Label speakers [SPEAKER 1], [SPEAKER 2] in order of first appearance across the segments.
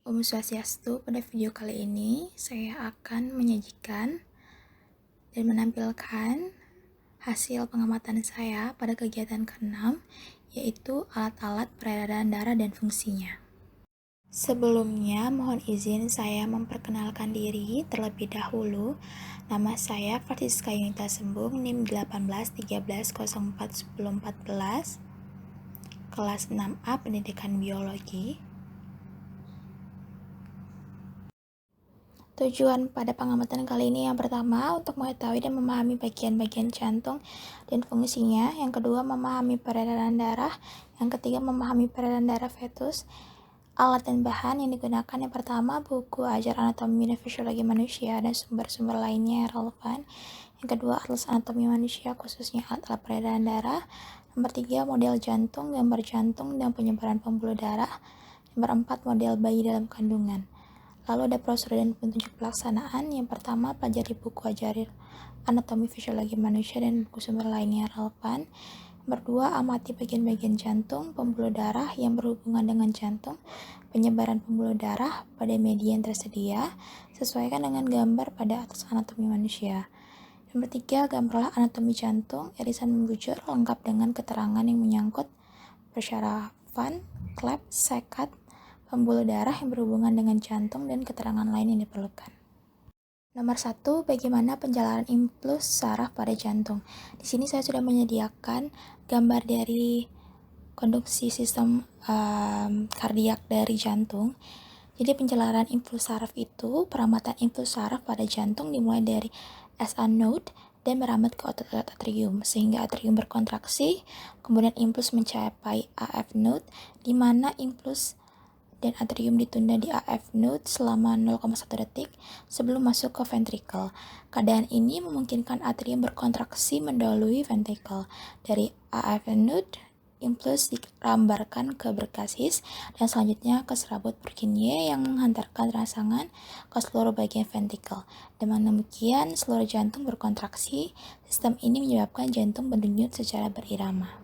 [SPEAKER 1] Om Swastiastu, pada video kali ini saya akan menyajikan dan menampilkan hasil pengamatan saya pada kegiatan ke-6, yaitu alat-alat peredaran darah dan fungsinya. Sebelumnya, mohon izin saya memperkenalkan diri terlebih dahulu. Nama saya Francisca Yunita Sembung, NIM 1813041014, kelas 6A Pendidikan Biologi. Tujuan pada pengamatan kali ini yang pertama, untuk mengetahui dan memahami bagian-bagian jantung dan fungsinya. Yang kedua, memahami peredaran darah. Yang ketiga, memahami peredaran darah fetus. Alat dan bahan yang digunakan yang pertama, buku ajar anatomi dan fisiologi manusia dan sumber-sumber lainnya yang relevan. Yang kedua, atlas anatomi manusia khususnya alat-alat peredaran darah. Nomor 3, model jantung, gambar jantung dan penyebaran pembuluh darah. Nomor 4, model bayi dalam kandungan. Lalu ada prosedur dan petunjuk pelaksanaan. Yang pertama, pelajari buku ajar anatomi fisiologi manusia dan buku sumber lainnya yang relevan. Nomor 2, amati bagian-bagian jantung, pembuluh darah yang berhubungan dengan jantung, penyebaran pembuluh darah pada media yang tersedia, sesuaikan dengan gambar pada atlas anatomi manusia. Nomor 3, gambarlah anatomi jantung, irisan membujur lengkap dengan keterangan yang menyangkut persyarafan, klep, sekat, pembuluh darah yang berhubungan dengan jantung dan keterangan lain yang diperlukan. Nomor 1, bagaimana penjalanan impuls saraf pada jantung. Di sini saya sudah menyediakan gambar dari konduksi sistem kardiak dari jantung. Jadi penjalanan impuls saraf itu, peramatan impuls saraf pada jantung dimulai dari SA node dan merambat ke otot-otot atrium, sehingga atrium berkontraksi, kemudian impuls mencapai AF node, di mana impuls dan atrium ditunda di AF node selama 0,1 detik sebelum masuk ke ventricle. Keadaan ini memungkinkan atrium berkontraksi mendahului ventricle. Dari AF node, impuls dirambarkan ke berkasis dan selanjutnya ke serabut Purkinje yang menghantarkan rangsangan ke seluruh bagian ventricle. Dengan demikian, seluruh jantung berkontraksi. Sistem ini menyebabkan jantung berdenyut secara berirama.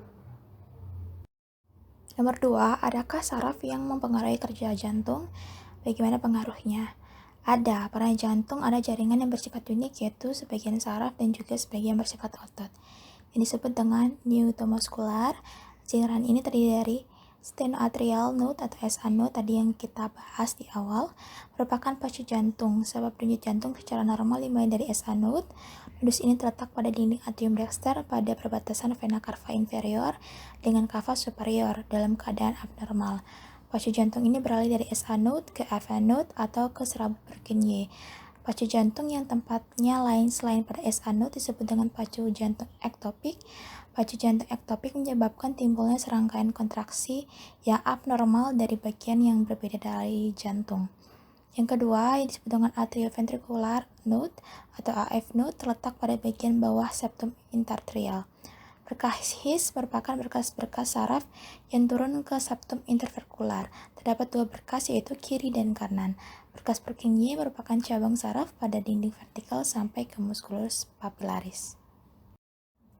[SPEAKER 1] Nomor 2, adakah saraf yang mempengaruhi kerja jantung? Bagaimana pengaruhnya? Ada, pada jantung ada jaringan yang bersifat unik, yaitu sebagian saraf dan juga sebagian bersifat otot, yang disebut dengan neuromuscular. Jaringan ini terdiri dari stenoatrial node atau SA node tadi yang kita bahas di awal, merupakan pacu jantung. Sebab denyut jantung secara normal dimulai dari SA node. Nodus ini terletak pada dinding atrium dexter pada perbatasan vena cava inferior dengan cava superior dalam keadaan abnormal. Pacu jantung ini beralih dari SA node ke AV node atau ke serabut Purkinje. Pacu jantung yang tempatnya lain selain pada SA node disebut dengan pacu jantung ektopik. Pacu jantung ektopik menyebabkan timbulnya serangkaian kontraksi yang abnormal dari bagian yang berbeda dari jantung. Yang kedua, yang disebut dengan atrioventricular node atau AF node, terletak pada bagian bawah septum interarterial. Berkasis merupakan berkas-berkas saraf yang turun ke septum interventrikular. Terdapat dua berkas, yaitu kiri dan kanan. Berkas Purkinje merupakan cabang saraf pada dinding vertikal sampai ke musculus papillaris.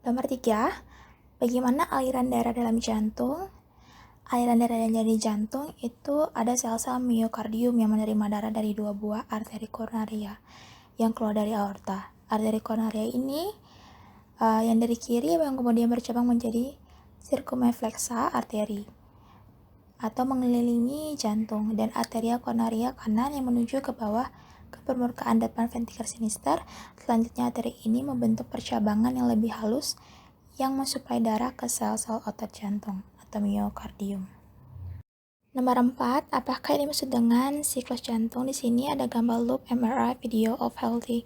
[SPEAKER 1] Nomor 3, bagaimana aliran darah dalam jantung? Aliran darah dari jantung itu ada sel-sel miokardium yang menerima darah dari dua buah arteri koronaria yang keluar dari aorta. Arteri koronaria ini yang dari kiri yang kemudian bercabang menjadi circumflexa arteri atau mengelilingi jantung, dan arteria koronaria kanan yang menuju ke bawah ke permukaan depan ventrikel sinister. Selanjutnya arteri ini membentuk percabangan yang lebih halus yang mensuplai darah ke sel-sel otot jantung atau miokardium. Nomor 4, apakah ini maksud dengan siklus jantung? Di sini ada gambar loop MRI video of healthy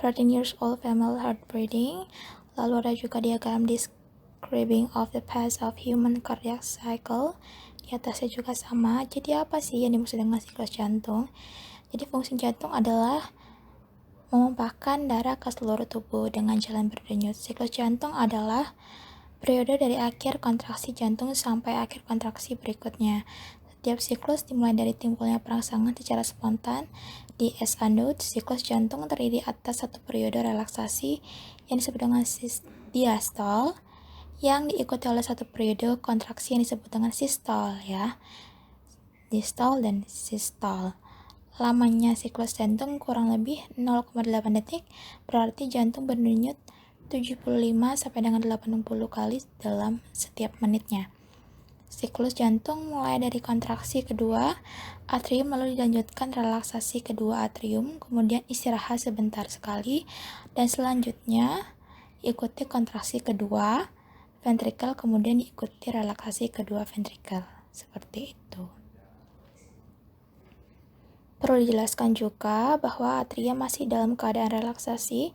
[SPEAKER 1] 13 years old female heart beating. Lalu ada juga diagram describing of the path of human cardiac cycle. Di atasnya juga sama. Jadi apa sih yang dimaksud dengan siklus jantung? Jadi fungsi jantung adalah memompahkan darah ke seluruh tubuh dengan jalan berdenyut. Siklus jantung adalah periode dari akhir kontraksi jantung sampai akhir kontraksi berikutnya. Setiap siklus dimulai dari timbulnya perangsangan secara spontan di SA node. Siklus jantung terdiri atas satu periode relaksasi yang disebut dengan diastol, yang diikuti oleh satu periode kontraksi yang disebut dengan sistol, ya. Diastol dan sistol. Lamanya siklus jantung kurang lebih 0,8 detik, berarti jantung berdenyut 75 sampai dengan 80 kali dalam setiap menitnya. Siklus jantung mulai dari kontraksi kedua atrium, lalu dilanjutkan relaksasi kedua atrium, kemudian istirahat sebentar sekali, dan selanjutnya ikuti kontraksi kedua ventrikel, kemudian diikuti relaksasi kedua ventrikel. Seperti itu. Perlu dijelaskan juga bahwa atria masih dalam keadaan relaksasi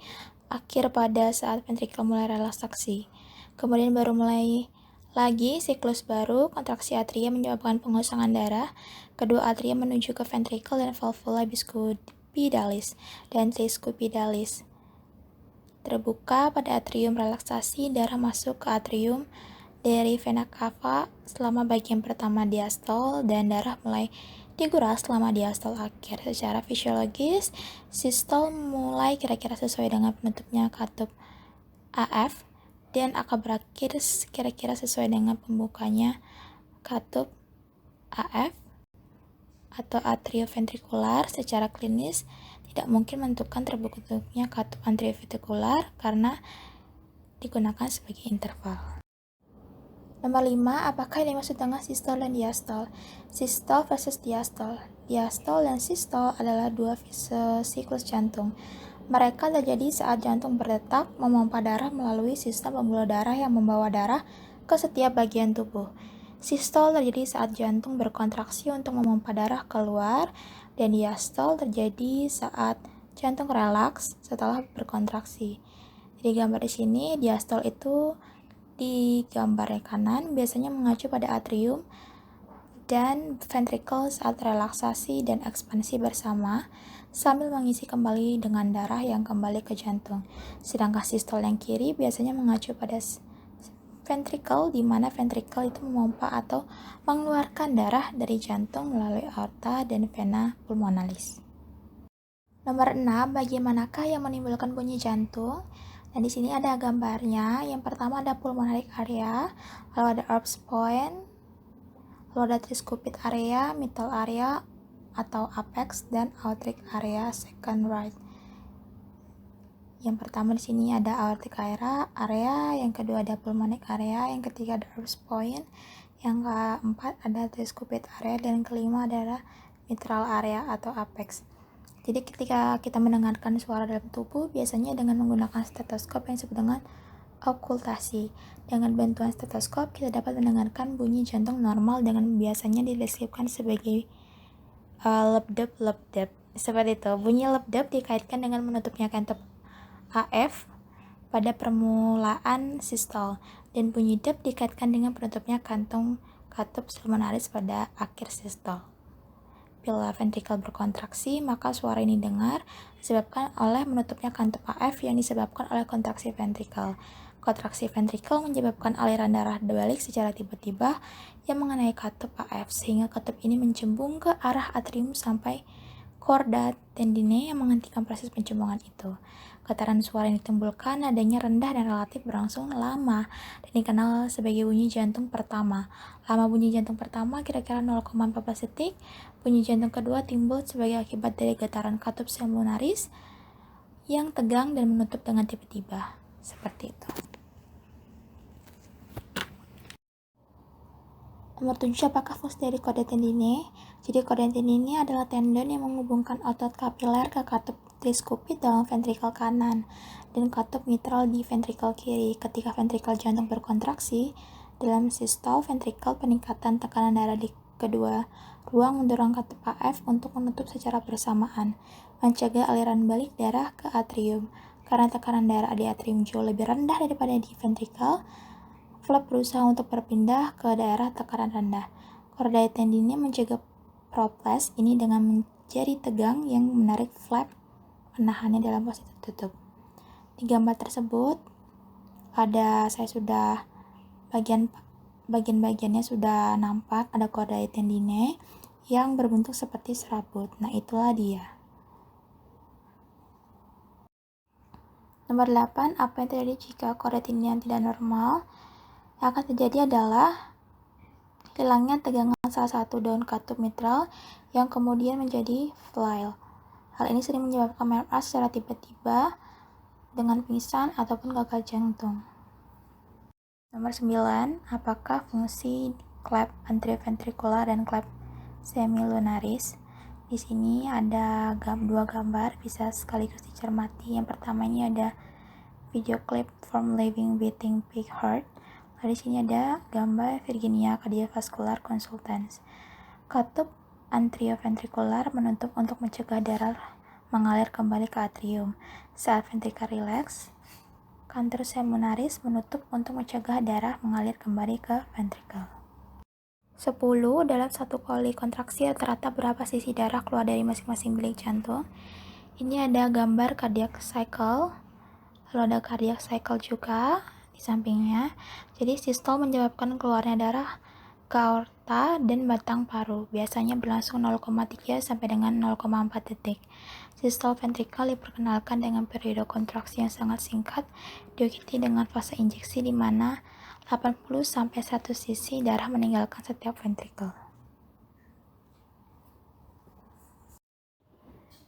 [SPEAKER 1] akhir pada saat ventrikel mulai relaksasi. Kemudian baru mulai lagi siklus baru, kontraksi atria menyebabkan pengosongan darah. Kedua atria menuju ke ventrikel dan valvula biscupidalis dan tricuspidalis. Terbuka pada atrium relaksasi, darah masuk ke atrium dari vena cava selama bagian pertama diastol, dan darah mulai diguras selama diastol akhir. Secara fisiologis, sistol mulai kira-kira sesuai dengan penutupnya katup AF, dan akan berakhir kira-kira sesuai dengan pembukanya katup AF atau atrioventrikular. Secara klinis, tidak mungkin menentukan terbentuknya katup atrioventrikular karena digunakan sebagai interval. Nomor 5, apakah yang dimaksud dengan sistol dan diastol? Sistol versus diastol. Diastol dan sistol adalah dua fase siklus jantung. Mereka terjadi saat jantung berdetak memompa darah melalui sistem pembuluh darah yang membawa darah ke setiap bagian tubuh. Sistol terjadi saat jantung berkontraksi untuk memompa darah keluar, dan diastol terjadi saat jantung relaks setelah berkontraksi. Jadi gambar di sini, diastol itu di gambar kanan biasanya mengacu pada atrium dan ventrikel saat relaksasi dan ekspansi bersama sambil mengisi kembali dengan darah yang kembali ke jantung. Sedangkan sistol yang kiri biasanya mengacu pada ventrikel, di mana ventrikel itu memompa atau mengeluarkan darah dari jantung melalui aorta dan vena pulmonalis. Nomor 6, bagaimanakah yang menimbulkan bunyi jantung? Nah, di sini ada gambarnya. Yang pertama ada pulmonary area, lalu ada Erb's point, lalu ada tricuspid area, mitral area atau apex, dan aortic area second right. Yang pertama di sini ada aortic area, yang kedua ada pulmonary area, yang ketiga ada Erb's point, yang keempat ada tricuspid area, dan yang kelima adalah mitral area atau apex. Jadi ketika kita mendengarkan suara dalam tubuh, biasanya dengan menggunakan stetoskop yang disebut dengan okultasi. Dengan bantuan stetoskop, kita dapat mendengarkan bunyi jantung normal dengan biasanya dideskripsikan sebagai lepdep. Seperti itu. Bunyi lepdep dikaitkan dengan menutupnya katup AF pada permulaan sistol, dan bunyi dep dikaitkan dengan penutupnya katup pulmonaris pada akhir sistol. Bila ventrikel berkontraksi, maka suara ini dengar disebabkan oleh menutupnya katup AF yang disebabkan oleh kontraksi ventrikel. Kontraksi ventrikel menyebabkan aliran darah balik secara tiba-tiba yang mengenai katup AF, sehingga katup ini mencembung ke arah atrium sampai chorda tendinae yang menghentikan proses pencembungan itu. Getaran suara yang ditimbulkan nadanya rendah dan relatif berlangsung lama dan dikenal sebagai bunyi jantung pertama. Lama bunyi jantung pertama kira-kira 0,14 detik. Bunyi jantung kedua timbul sebagai akibat dari getaran katup pulmonaris yang tegang dan menutup dengan tiba-tiba. Seperti itu. Nomor 7, apakah fungsi dari chorda tendinae? Jadi chorda tendinae adalah tendon yang menghubungkan otot kapiler ke katup tricuspid dalam ventrikel kanan dan katup mitral di ventrikel kiri. Ketika ventrikel jantung berkontraksi, dalam sistol ventrikel peningkatan tekanan darah di kedua ruang mendorong katup AF untuk menutup secara bersamaan, mencegah aliran balik darah ke atrium. Karena tekanan darah di atrium jauh lebih rendah daripada di ventrikel, flap berusaha untuk berpindah ke daerah tekanan rendah. Chorda tendinae mencegah proples ini dengan menjadi tegang yang menarik flap menahannya dalam posisi tertutup. Di gambar tersebut saya sudah bagian-bagiannya sudah nampak, ada chorda tendinae yang berbentuk seperti serabut. Nah, itulah dia. Nomor 8, apa yang terjadi jika chorda tendinae tidak normal? Yang akan terjadi adalah hilangnya tegangan salah satu daun katup mitral yang kemudian menjadi flail. Hal ini sering menyebabkan MRA secara tiba-tiba dengan pingsan ataupun gagal jantung. Nomor 9, apakah fungsi klep anteroventrikular dan klep semilunaris? Di sini ada dua gambar bisa sekaligus dicermati. Yang pertama ini ada video clip from Living Beating Pig Heart. Lalu di sini ada gambar Virginia Cardiovascular Consultants. Katup anteroventrikular menutup untuk mencegah darah mengalir kembali ke atrium. Saat ventrikel rileks, kantor semilunaris menutup untuk mencegah darah mengalir kembali ke ventrikel. 10. Dalam satu kali kontraksi rata-rata berapa sisi darah keluar dari masing-masing bilik jantung? Ini ada gambar cardiac cycle, lalu ada cardiac cycle juga di sampingnya. Jadi sistol menyebabkan keluarnya darah ke aorta dan batang paru, biasanya berlangsung 0,3 sampai dengan 0,4 detik. Sistol ventrikal diperkenalkan dengan periode kontraksi yang sangat singkat, diikuti dengan fase injeksi di mana 80 sampai 100 cc darah meninggalkan setiap ventrikel.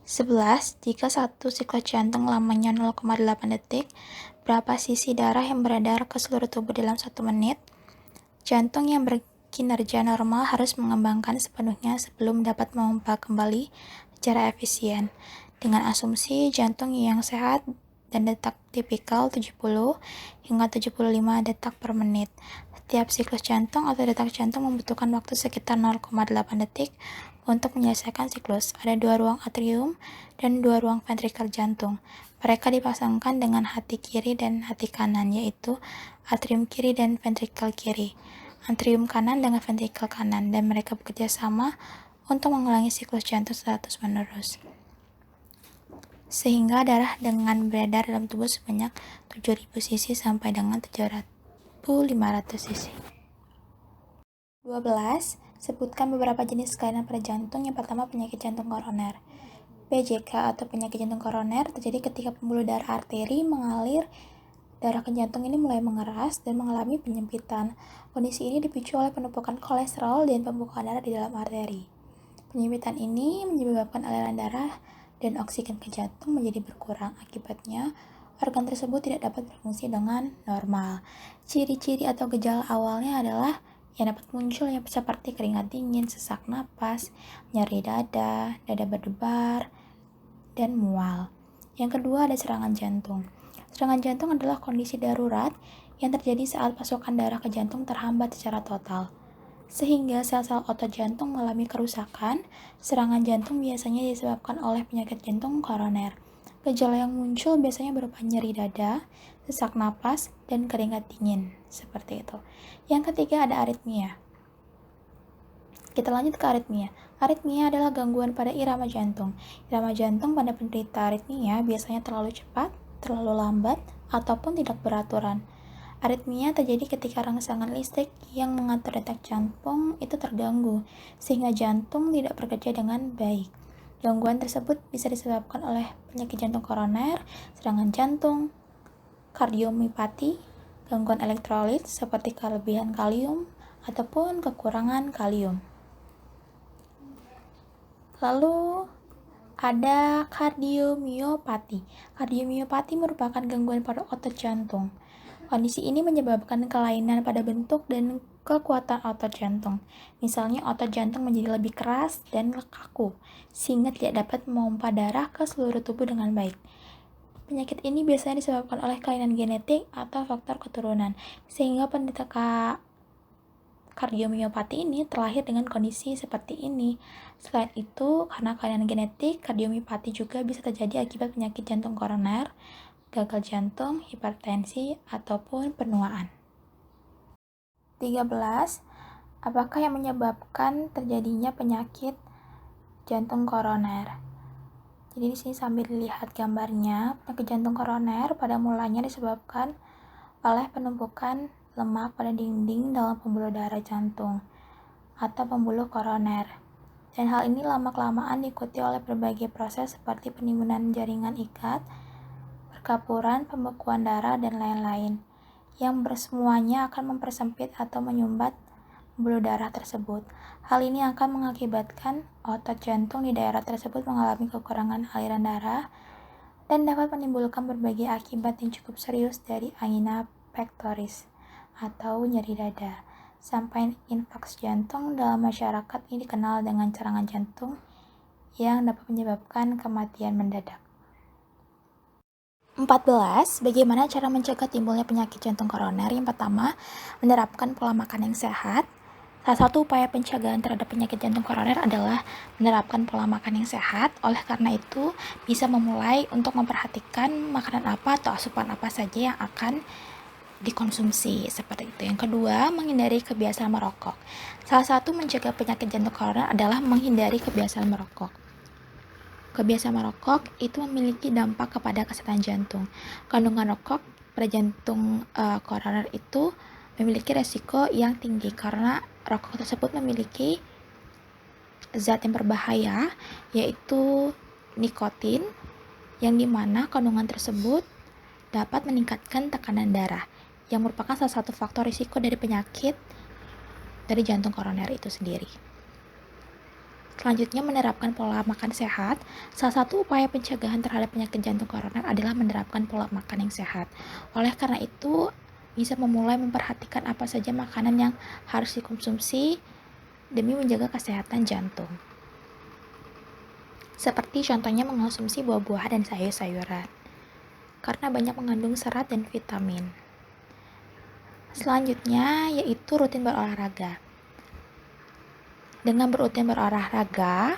[SPEAKER 1] 11. Jika satu siklus jantung lamanya 0,8 detik, berapa sisi darah yang beredar ke seluruh tubuh dalam 1 menit? Jantung yang berkinerja normal harus mengembangkan sepenuhnya sebelum dapat memompa kembali secara efisien. Dengan asumsi jantung yang sehat dan detak tipikal 70 hingga 75 detak per menit. Setiap siklus jantung atau detak jantung membutuhkan waktu sekitar 0,8 detik untuk menyelesaikan siklus. Ada 2 ruang atrium dan 2 ruang ventrikel jantung. Mereka dipasangkan dengan hati kiri dan hati kanan, yaitu atrium kiri dan ventrikel kiri. Atrium kanan dengan ventrikel kanan, dan mereka bekerja sama untuk mengulangi siklus jantung terus-menerus, sehingga darah dengan beredar dalam tubuh sebanyak 7.000 cc sampai dengan 7.500 cc. 12. Sebutkan beberapa jenis kelainan pada jantung. Yang pertama, penyakit jantung koroner. PJK atau penyakit jantung koroner terjadi ketika pembuluh darah arteri mengalir darah ke jantung ini mulai mengeras dan mengalami penyempitan. Kondisi ini dipicu oleh penumpukan kolesterol dan pembekuan darah di dalam arteri. Penyempitan ini menyebabkan aliran darah dan oksigen ke jantung menjadi berkurang. Akibatnya, organ tersebut tidak dapat berfungsi dengan normal. Ciri-ciri atau gejala awalnya adalah yang dapat muncul yang seperti keringat dingin, sesak napas, nyeri dada, dada berdebar, dan mual. Yang kedua ada serangan jantung. Serangan jantung adalah kondisi darurat yang terjadi saat pasokan darah ke jantung terhambat secara total, sehingga sel-sel otot jantung mengalami kerusakan. Serangan jantung biasanya disebabkan oleh penyakit jantung koroner. Gejala yang muncul biasanya berupa nyeri dada, sesak napas, dan keringat dingin, seperti itu. Yang ketiga ada aritmia. Kita lanjut ke aritmia. Aritmia adalah gangguan pada irama jantung. Irama jantung pada penderita aritmia biasanya terlalu cepat, terlalu lambat, ataupun tidak beraturan. Aritmia terjadi ketika rangsangan listrik yang mengatur detak jantung itu terganggu, sehingga jantung tidak bekerja dengan baik. Gangguan tersebut bisa disebabkan oleh penyakit jantung koroner, serangan jantung, kardiomiopati, gangguan elektrolit seperti kelebihan kalium ataupun kekurangan kalium. Lalu ada kardiomiopati. Kardiomiopati merupakan gangguan pada otot jantung. Kondisi ini menyebabkan kelainan pada bentuk dan kekuatan otot jantung. Misalnya otot jantung menjadi lebih keras dan kaku, sehingga tidak dapat memompa darah ke seluruh tubuh dengan baik. Penyakit ini biasanya disebabkan oleh kelainan genetik atau faktor keturunan, sehingga penderita kardiomiopati ini terlahir dengan kondisi seperti ini. Selain itu, karena kelainan genetik, kardiomiopati juga bisa terjadi akibat penyakit jantung koroner, gagal jantung, hipertensi, ataupun penuaan. 13. Apakah yang menyebabkan terjadinya penyakit jantung koroner? Jadi di sini sambil dilihat gambarnya, penyakit jantung koroner pada mulanya disebabkan oleh penumpukan lemak pada dinding dalam pembuluh darah jantung atau pembuluh koroner. Dan hal ini lama-kelamaan diikuti oleh berbagai proses seperti penimbunan jaringan ikat, perkapuran, pembekuan darah, dan lain-lain, yang bersemuanya akan mempersempit atau menyumbat pembuluh darah tersebut. Hal ini akan mengakibatkan otot jantung di daerah tersebut mengalami kekurangan aliran darah dan dapat menimbulkan berbagai akibat yang cukup serius dari angina pectoris atau nyeri dada sampai infaks jantung. Dalam masyarakat ini dikenal dengan serangan jantung yang dapat menyebabkan kematian mendadak. 14. Bagaimana cara mencegah timbulnya penyakit jantung koroner? Yang pertama, menerapkan pola makan yang sehat. Salah satu upaya pencegahan terhadap penyakit jantung koroner adalah menerapkan pola makan yang sehat. Oleh karena itu, bisa memulai untuk memperhatikan makanan apa atau asupan apa saja yang akan dikonsumsi, seperti itu. Yang kedua, menghindari kebiasaan merokok. Salah satu mencegah penyakit jantung koroner adalah menghindari kebiasaan merokok. Kebiasaan merokok itu memiliki dampak kepada kesehatan jantung. Kandungan rokok pada jantung koroner itu memiliki resiko yang tinggi karena rokok tersebut memiliki zat yang berbahaya, yaitu nikotin, yang dimana kandungan tersebut dapat meningkatkan tekanan darah, yang merupakan salah satu faktor risiko dari penyakit dari jantung koroner itu sendiri. Selanjutnya, menerapkan pola makan sehat. Salah satu upaya pencegahan terhadap penyakit jantung koroner adalah menerapkan pola makan yang sehat. Oleh karena itu, bisa memulai memperhatikan apa saja makanan yang harus dikonsumsi demi menjaga kesehatan jantung. Seperti contohnya mengonsumsi buah-buahan dan sayur-sayuran, karena banyak mengandung serat dan vitamin. Selanjutnya, yaitu rutin berolahraga. Dengan berutin berolahraga,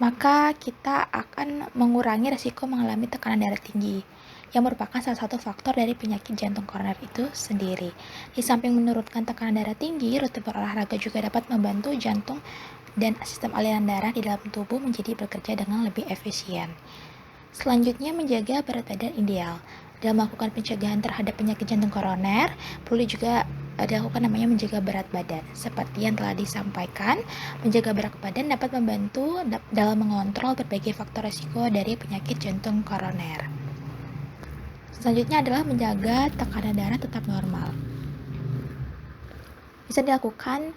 [SPEAKER 1] maka kita akan mengurangi risiko mengalami tekanan darah tinggi, yang merupakan salah satu faktor dari penyakit jantung koroner itu sendiri. Di samping menurunkan tekanan darah tinggi, rutin berolahraga juga dapat membantu jantung dan sistem aliran darah di dalam tubuh menjadi bekerja dengan lebih efisien. Selanjutnya, menjaga berat badan ideal. Dalam melakukan pencegahan terhadap penyakit jantung koroner, perlu juga dilakukan namanya menjaga berat badan. Seperti yang telah disampaikan, menjaga berat badan dapat membantu dalam mengontrol berbagai faktor risiko dari penyakit jantung koroner. Selanjutnya adalah menjaga tekanan darah tetap normal. Bisa dilakukan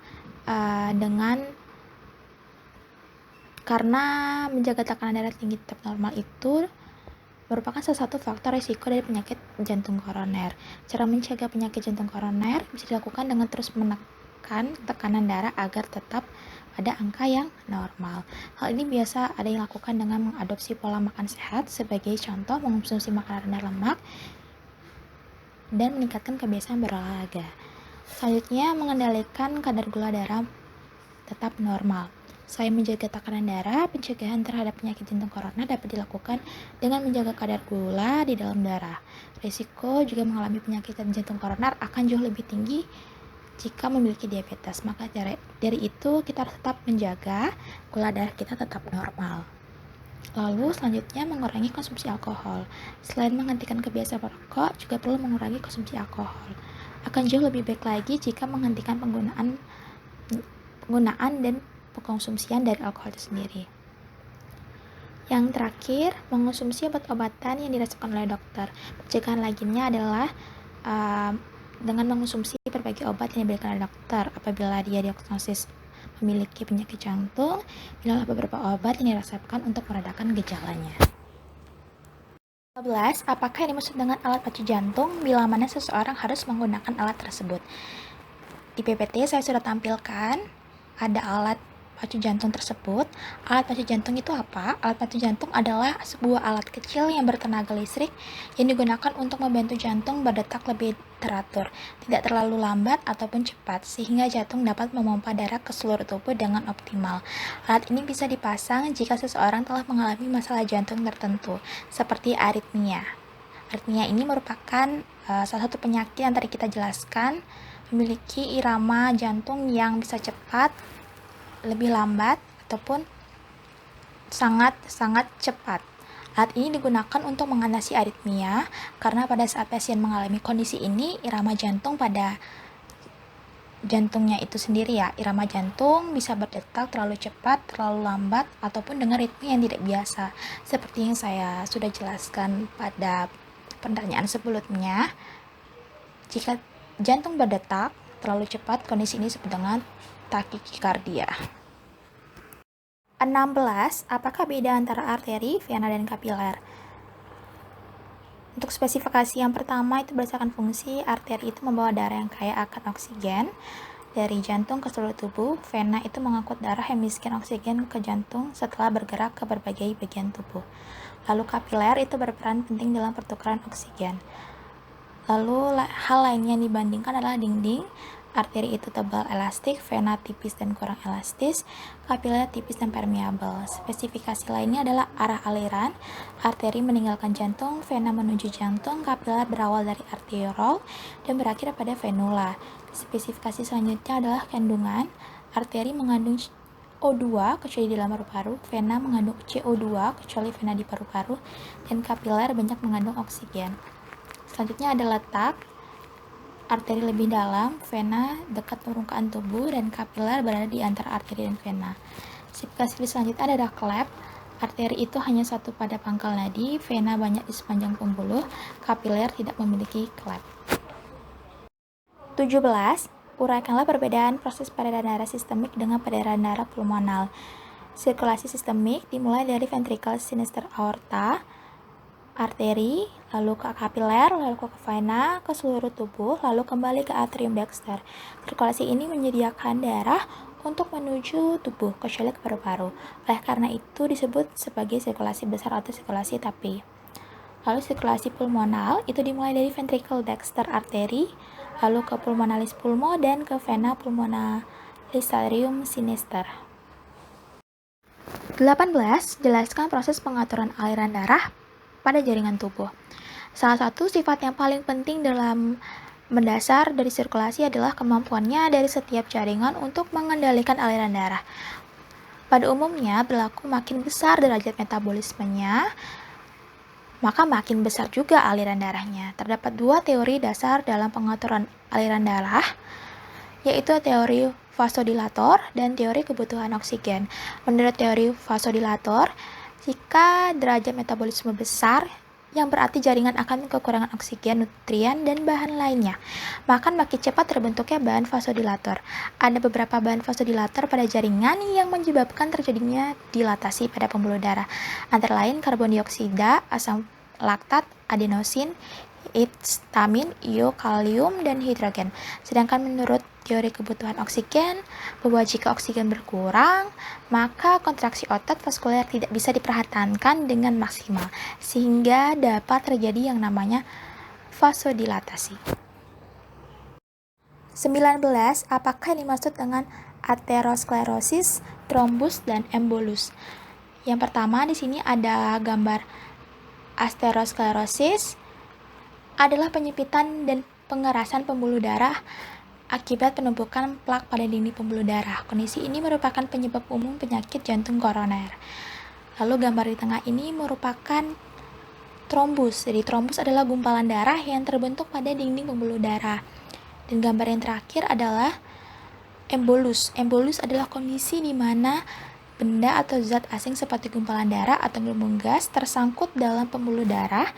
[SPEAKER 1] karena menjaga tekanan darah tinggi tetap normal itu merupakan salah satu faktor risiko dari penyakit jantung koroner. Cara mencegah penyakit jantung koroner bisa dilakukan dengan terus menekan tekanan darah agar tetap pada angka yang normal. Hal ini biasa ada yang dilakukan dengan mengadopsi pola makan sehat, sebagai contoh mengonsumsi makanan rendah lemak dan meningkatkan kebiasaan berolahraga. Selanjutnya, mengendalikan kadar gula darah tetap normal. Selain menjaga tekanan darah, pencegahan terhadap penyakit jantung koroner dapat dilakukan dengan menjaga kadar gula di dalam darah. Risiko juga mengalami penyakit jantung koroner akan jauh lebih tinggi jika memiliki diabetes. Maka dari itu kita harus tetap menjaga gula darah kita tetap normal. Lalu selanjutnya, mengurangi konsumsi alkohol. Selain menghentikan kebiasaan merokok, juga perlu mengurangi konsumsi alkohol. Akan jauh lebih baik lagi jika menghentikan penggunaan dan pengkonsumsian dari alkohol itu sendiri. Yang terakhir, mengonsumsi obat-obatan yang diresepkan oleh dokter. Pencegahan lainnya adalah dengan mengonsumsi berbagai obat yang diberikan oleh dokter apabila dia diagnosis memiliki penyakit jantung. Pilihlah beberapa obat yang diresepkan untuk meredakan gejalanya. 15. Apakah yang dimaksud dengan alat pacu jantung? Bila mana seseorang harus menggunakan alat tersebut? Di PPT saya sudah tampilkan ada alat pacu jantung tersebut. Alat pacu jantung itu apa? Alat pacu jantung adalah sebuah alat kecil yang bertenaga listrik yang digunakan untuk membantu jantung berdetak lebih teratur, tidak terlalu lambat ataupun cepat, sehingga jantung dapat memompa darah ke seluruh tubuh dengan optimal. Alat ini bisa dipasang jika seseorang telah mengalami masalah jantung tertentu, seperti aritmia. Aritmia ini merupakan salah satu penyakit yang tadi kita jelaskan, memiliki irama jantung yang bisa cepat, lebih lambat, ataupun sangat cepat. Alat ini digunakan untuk mengatasi aritmia karena pada saat pasien mengalami kondisi ini, irama jantung pada jantungnya itu sendiri irama jantung bisa berdetak terlalu cepat, terlalu lambat, ataupun dengan ritme yang tidak biasa. Seperti yang saya sudah jelaskan pada pertanyaan sebelumnya, jika jantung berdetak terlalu cepat, kondisi ini disebut dengan takikardia. 16. Apakah beda antara arteri, vena, dan kapiler? Untuk spesifikasi yang pertama itu berdasarkan fungsi, arteri itu membawa darah yang kaya akan oksigen dari jantung ke seluruh tubuh. Vena itu mengangkut darah yang miskin oksigen ke jantung setelah bergerak ke berbagai bagian tubuh. Lalu kapiler itu berperan penting dalam pertukaran oksigen. Lalu hal lainnya yang dibandingkan adalah dinding. Arteri itu tebal elastik, vena tipis dan kurang elastis, kapiler tipis dan permeabel. Spesifikasi lainnya adalah arah aliran. Arteri meninggalkan jantung, vena menuju jantung, kapiler berawal dari arteriol dan berakhir pada venula. Spesifikasi selanjutnya adalah kandungan. Arteri mengandung O2 kecuali di dalam paru-paru, vena mengandung CO2 kecuali vena di paru-paru, dan kapiler banyak mengandung oksigen. Selanjutnya ada letak. Arteri lebih dalam, vena dekat permukaan tubuh, dan kapiler berada di antara arteri dan vena. Spesifikasi selanjutnya adalah klep. Arteri itu hanya satu pada pangkal nadi, vena banyak di sepanjang pembuluh, kapiler tidak memiliki klep. 17. Uraikanlah perbedaan proses peredaran darah sistemik dengan peredaran darah pulmonal. Sirkulasi sistemik dimulai dari ventricle sinister aorta, arteri, lalu ke kapiler, lalu ke vena, ke seluruh tubuh, lalu kembali ke atrium dexter. Sirkulasi ini menyediakan darah untuk menuju tubuh, kecuali ke paru-paru. Oleh karena itu disebut sebagai sirkulasi besar atau sirkulasi tapi. Lalu sirkulasi pulmonal itu dimulai dari ventricle dexter arteri, lalu ke pulmonalis pulmo, dan ke vena pulmonalis atrium sinister. 18. Jelaskan proses pengaturan aliran darah pada jaringan tubuh. Salah satu sifat yang paling penting dalam mendasar dari sirkulasi adalah kemampuannya dari setiap jaringan untuk mengendalikan aliran darah. Pada umumnya berlaku makin besar derajat metabolismenya, maka makin besar juga aliran darahnya. Terdapat dua teori dasar dalam pengaturan aliran darah, yaitu teori vasodilator dan teori kebutuhan oksigen. Menurut teori vasodilator, jika derajat metabolisme besar, yang berarti jaringan akan kekurangan oksigen, nutrien, dan bahan lainnya, maka makin cepat terbentuknya bahan vasodilator. Ada beberapa bahan vasodilator pada jaringan yang menyebabkan terjadinya dilatasi pada pembuluh darah, antara lain karbon dioksida, asam laktat, adenosin, histamin, ion, kalium, dan hidrogen. Sedangkan menurut teori kebutuhan oksigen, bahwa jika oksigen berkurang, maka kontraksi otot vaskuler tidak bisa dipertahankan dengan maksimal, sehingga dapat terjadi yang namanya vasodilatasi. 19. Apakah yang dimaksud dengan aterosklerosis, trombus, dan embolus? Yang pertama di sini ada gambar aterosklerosis adalah penyempitan dan pengerasan pembuluh darah akibat penumpukan plak pada dinding pembuluh darah. Kondisi ini merupakan penyebab umum penyakit jantung koroner. Lalu gambar di tengah ini merupakan trombus. Jadi trombus adalah gumpalan darah yang terbentuk pada dinding pembuluh darah. Dan gambar yang terakhir adalah embolus. Embolus adalah kondisi di mana benda atau zat asing seperti gumpalan darah atau gelombang gas tersangkut dalam pembuluh darah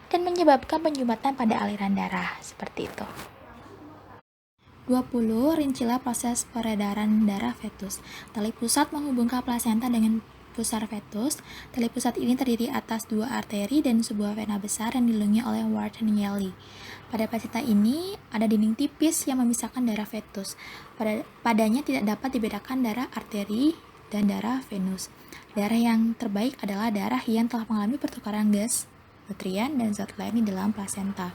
[SPEAKER 1] dan menyebabkan penyumbatan pada aliran darah. Seperti itu. 20. Rincilah proses peredaran darah fetus. Tali pusat menghubungkan plasenta dengan pusar fetus. Tali pusat ini terdiri atas dua arteri dan sebuah vena besar yang dilindungi oleh Ward-Nelly. Pada plasenta ini ada dinding tipis yang memisahkan darah fetus. Padanya tidak dapat dibedakan darah arteri dan darah venus. Darah yang terbaik adalah darah yang telah mengalami pertukaran gas, nutrien, dan zat lain di dalam plasenta.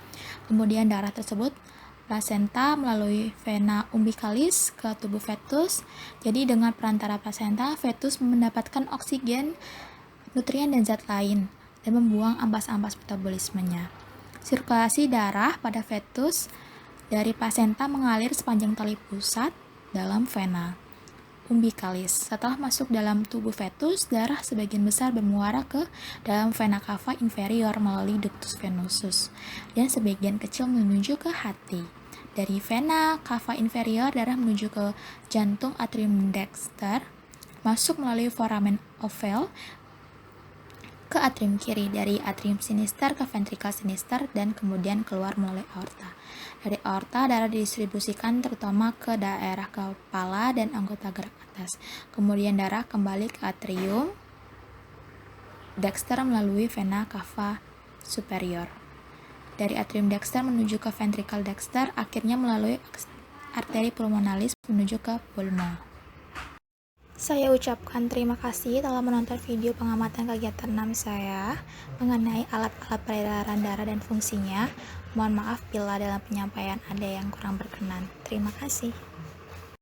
[SPEAKER 1] Kemudian darah tersebut plasenta melalui vena umbilicalis ke tubuh fetus. Jadi dengan perantara plasenta, fetus mendapatkan oksigen, nutrien, dan zat lain dan membuang ampas-ampas metabolismenya. Sirkulasi darah pada fetus dari plasenta mengalir sepanjang tali pusat dalam vena umbilicalis. Setelah masuk dalam tubuh fetus, darah sebagian besar bermuara ke dalam vena cava inferior melalui ductus venosus dan sebagian kecil menuju ke hati. Dari vena cava inferior, darah menuju ke jantung atrium dexter, masuk melalui foramen oval ke atrium kiri, dari atrium sinister ke ventricle sinister, dan kemudian keluar melalui aorta. Dari aorta, darah didistribusikan terutama ke daerah kepala dan anggota gerak atas. Kemudian darah kembali ke atrium dexter melalui vena cava superior. Dari atrium dexter menuju ke ventricle dexter, akhirnya melalui arteri pulmonalis menuju ke pulmo. Saya ucapkan terima kasih telah menonton video pengamatan kegiatan 6 saya mengenai alat-alat peredaran darah dan fungsinya. Mohon maaf bila dalam penyampaian ada yang kurang berkenan. Terima kasih.